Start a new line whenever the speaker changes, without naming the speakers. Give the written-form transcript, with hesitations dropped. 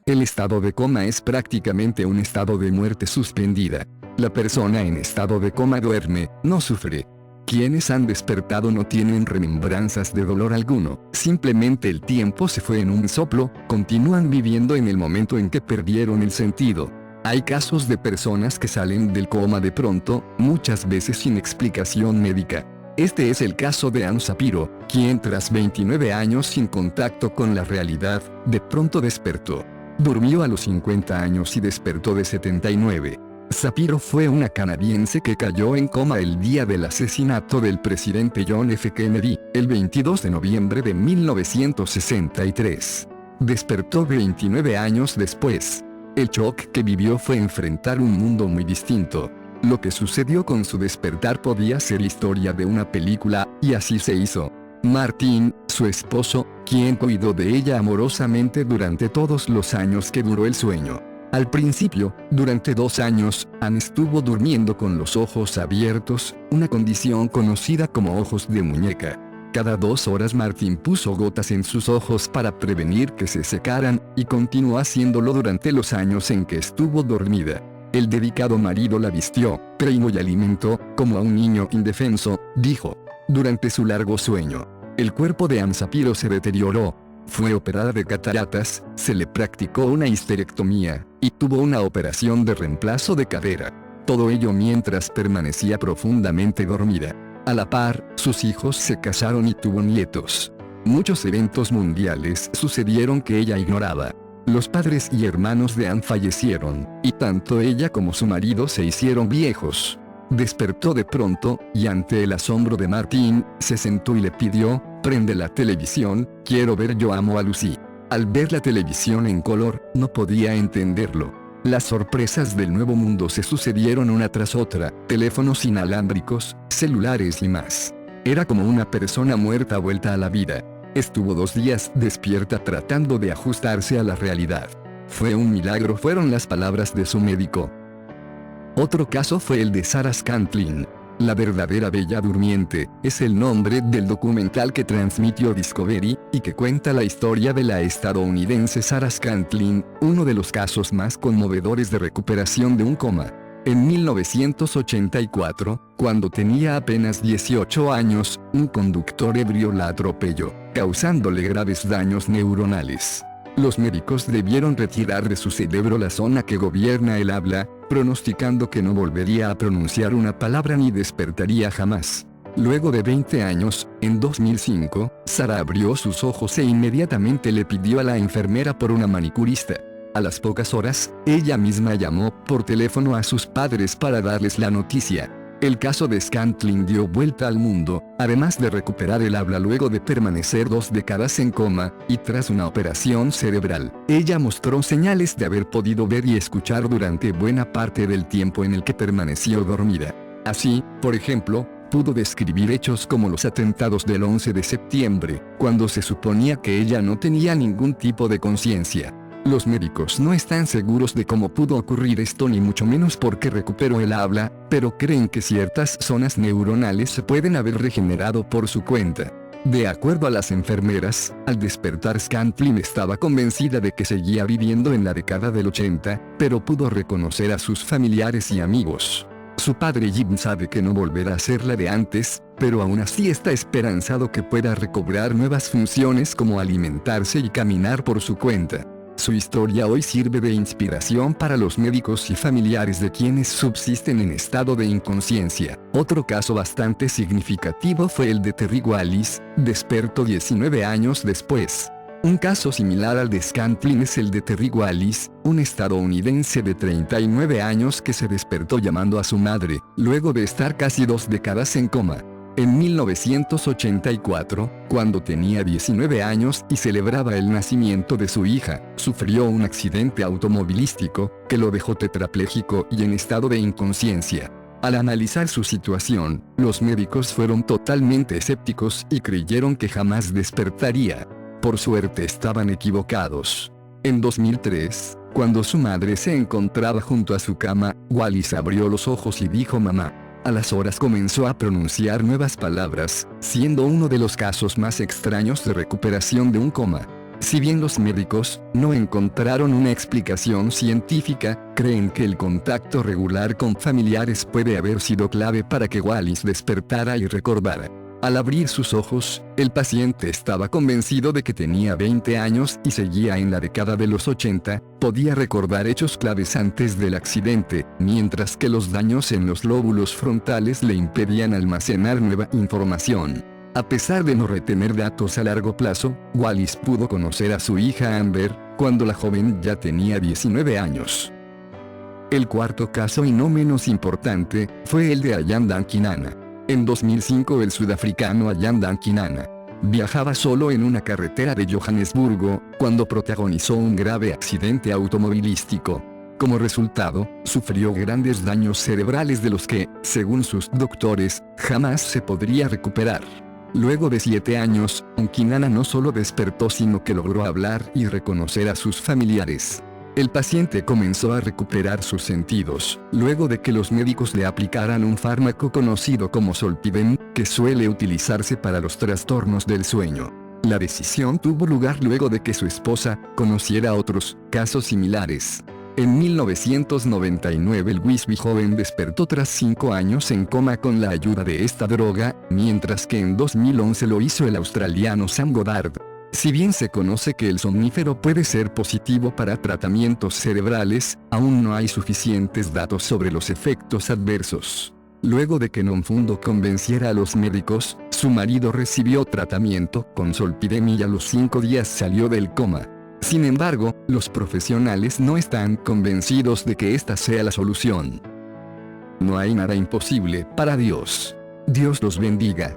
El estado de coma es prácticamente un estado de muerte suspendida. La persona en estado de coma duerme, no sufre. Quienes han despertado no tienen remembranzas de dolor alguno, simplemente el tiempo se fue en un soplo, continúan viviendo en el momento en que perdieron el sentido. Hay casos de personas que salen del coma de pronto, muchas veces sin explicación médica. Este es el caso de Ann Shapiro, quien tras 29 años sin contacto con la realidad, de pronto despertó. Durmió a los 50 años y despertó de 79. Shapiro fue una canadiense que cayó en coma el día del asesinato del presidente John F. Kennedy, el 22 de noviembre de 1963. Despertó 29 años después. El shock que vivió fue enfrentar un mundo muy distinto. Lo que sucedió con su despertar podía ser historia de una película, y así se hizo. Martin, su esposo, quien cuidó de ella amorosamente durante todos los años que duró el sueño. Al principio, durante 2 años, Ann estuvo durmiendo con los ojos abiertos, una condición conocida como ojos de muñeca. Cada 2 horas Martin puso gotas en sus ojos para prevenir que se secaran, y continuó haciéndolo durante los años en que estuvo dormida. El dedicado marido la vistió, peinó y alimentó, como a un niño indefenso, dijo. Durante su largo sueño, el cuerpo de Ann Shapiro se deterioró. Fue operada de cataratas, se le practicó una histerectomía, y tuvo una operación de reemplazo de cadera. Todo ello mientras permanecía profundamente dormida. A la par, sus hijos se casaron y tuvo nietos. Muchos eventos mundiales sucedieron que ella ignoraba. Los padres y hermanos de Ann fallecieron, y tanto ella como su marido se hicieron viejos. Despertó de pronto, y ante el asombro de Martin, se sentó y le pidió, «Prende la televisión, quiero ver Yo amo a Lucy». Al ver la televisión en color, no podía entenderlo. Las sorpresas del nuevo mundo se sucedieron una tras otra, teléfonos inalámbricos, celulares y más. Era como una persona muerta vuelta a la vida. Estuvo 2 días despierta tratando de ajustarse a la realidad. Fue un milagro, fueron las palabras de su médico. Otro caso fue el de Sarah Scantlin. La verdadera bella durmiente, es el nombre del documental que transmitió Discovery, y que cuenta la historia de la estadounidense Sarah Scantlin, uno de los casos más conmovedores de recuperación de un coma. En 1984, cuando tenía apenas 18 años, un conductor ebrio la atropelló, causándole graves daños neuronales. Los médicos debieron retirar de su cerebro la zona que gobierna el habla, pronosticando que no volvería a pronunciar una palabra ni despertaría jamás. Luego de 20 años, en 2005, Sarah abrió sus ojos e inmediatamente le pidió a la enfermera por una manicurista. A las pocas horas, ella misma llamó por teléfono a sus padres para darles la noticia. El caso de Scantlin dio vuelta al mundo, además de recuperar el habla luego de permanecer 2 décadas en coma, y tras una operación cerebral. Ella mostró señales de haber podido ver y escuchar durante buena parte del tiempo en el que permaneció dormida. Así, por ejemplo, pudo describir hechos como los atentados del 11 de septiembre, cuando se suponía que ella no tenía ningún tipo de conciencia. Los médicos no están seguros de cómo pudo ocurrir esto ni mucho menos por qué recuperó el habla, pero creen que ciertas zonas neuronales se pueden haber regenerado por su cuenta. De acuerdo a las enfermeras, al despertar Scantlin estaba convencida de que seguía viviendo en la década del 80, pero pudo reconocer a sus familiares y amigos. Su padre Jim sabe que no volverá a ser la de antes, pero aún así está esperanzado que pueda recobrar nuevas funciones como alimentarse y caminar por su cuenta. Su historia hoy sirve de inspiración para los médicos y familiares de quienes subsisten en estado de inconsciencia. Otro caso bastante significativo fue el de Terry Wallis, despertó 19 años después. Un caso similar al de Scantlin es el de Terry Wallis, un estadounidense de 39 años que se despertó llamando a su madre, luego de estar casi 2 décadas en coma. En 1984, cuando tenía 19 años y celebraba el nacimiento de su hija, sufrió un accidente automovilístico, que lo dejó tetrapléjico y en estado de inconsciencia. Al analizar su situación, los médicos fueron totalmente escépticos y creyeron que jamás despertaría. Por suerte estaban equivocados. En 2003, cuando su madre se encontraba junto a su cama, Wallis abrió los ojos y dijo «mamá». A las horas comenzó a pronunciar nuevas palabras, siendo uno de los casos más extraños de recuperación de un coma. Si bien los médicos no encontraron una explicación científica, creen que el contacto regular con familiares puede haber sido clave para que Wallis despertara y recordara. Al abrir sus ojos, el paciente estaba convencido de que tenía 20 años y seguía en la década de los 80, podía recordar hechos claves antes del accidente, mientras que los daños en los lóbulos frontales le impedían almacenar nueva información. A pesar de no retener datos a largo plazo, Wallis pudo conocer a su hija Amber, cuando la joven ya tenía 19 años. El cuarto caso, y no menos importante, fue el de Ayanda Nkinana. En 2005 el sudafricano Ayanda Nkinana viajaba solo en una carretera de Johannesburgo, cuando protagonizó un grave accidente automovilístico. Como resultado, sufrió grandes daños cerebrales de los que, según sus doctores, jamás se podría recuperar. Luego de 7 años, Nkinana no solo despertó sino que logró hablar y reconocer a sus familiares. El paciente comenzó a recuperar sus sentidos, luego de que los médicos le aplicaran un fármaco conocido como Zolpidem, que suele utilizarse para los trastornos del sueño. La decisión tuvo lugar luego de que su esposa conociera otros casos similares. En 1999 el Wisby joven despertó tras 5 años en coma con la ayuda de esta droga, mientras que en 2011 lo hizo el australiano Sam Goddard. Si bien se conoce que el somnífero puede ser positivo para tratamientos cerebrales, aún no hay suficientes datos sobre los efectos adversos. Luego de que Nomfundo convenciera a los médicos, su marido recibió tratamiento con Zolpidem y a los 5 días salió del coma. Sin embargo, los profesionales no están convencidos de que esta sea la solución. No hay nada imposible para Dios. Dios los bendiga.